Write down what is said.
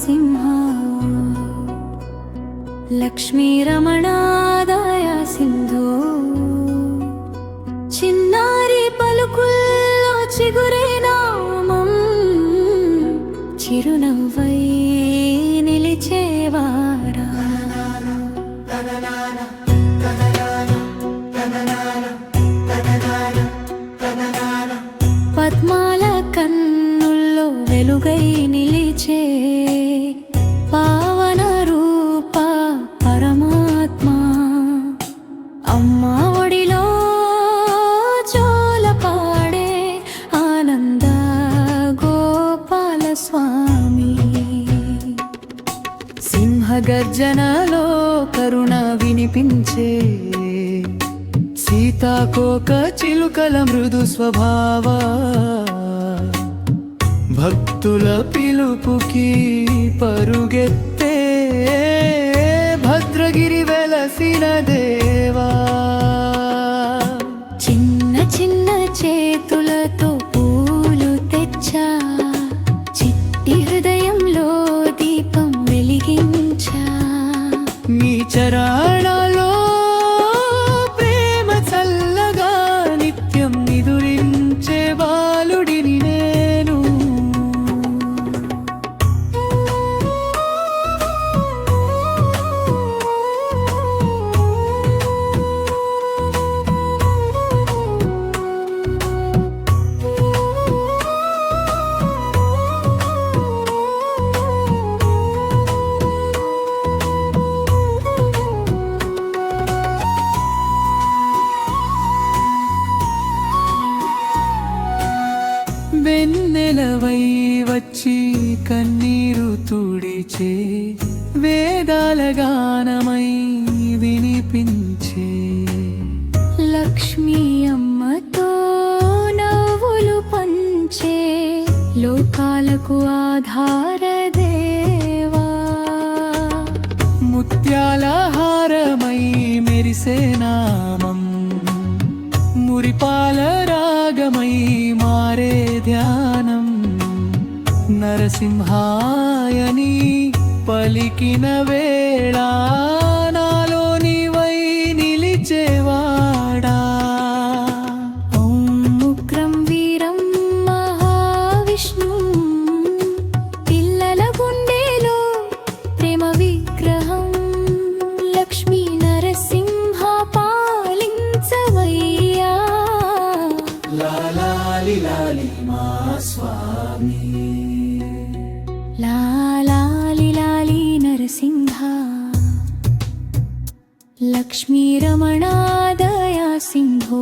నరసింహ లక్ష్మీ రమణ దయా సింధు చిన్నారి పలుకుల్లో చిగురే నామం చిరునవ్వై నిలిచేవారా పద్మాల కన్నుల్లో వెలుగై నిలిచే పావన రూప పరమాత్మ అమ్మా ఒడిలో జోలపాడే ఆనంద గోపాల స్వామి సింహగర్జనలో కరుణ వినిపించే సీతాకోక చిలుకల మృదు స్వభావ భక్తుల పిలుపుకి పరుగెత్తే భద్రగిరి వెలసిన దేవా చిన్న చిన్న చేతులతో పూలు తెచ్చా చిట్టి హృదయంలో దీపం వెలిగించా నీ చరణాలో బాలుడిని నేను వెన్నెలవై వచ్చి కన్నీరు తుడిచే వేదాల గానమై వినిపించే లక్ష్మీ అమ్మతో నవ్వులు పంచే లోకాలకు ఆధార దేవా ముత్యాల హారమై మెరిసే నామం మురిపాల రాగమై మారే ధ్యానం నరసింహాయని పలికిన వేళ నాలోని వై నిలిచేవాడా ఓం ఉగ్రం వీరం మహావిష్ణు పిల్లల గుండెలో ప్రేమ విగ్రహం లక్ష్మీ నరసింహ పాలించవయ్యా లాలి లాలి మా స్వామి లాలి లాలి నరసింహ లక్ష్మీ రమణ దయా సింధో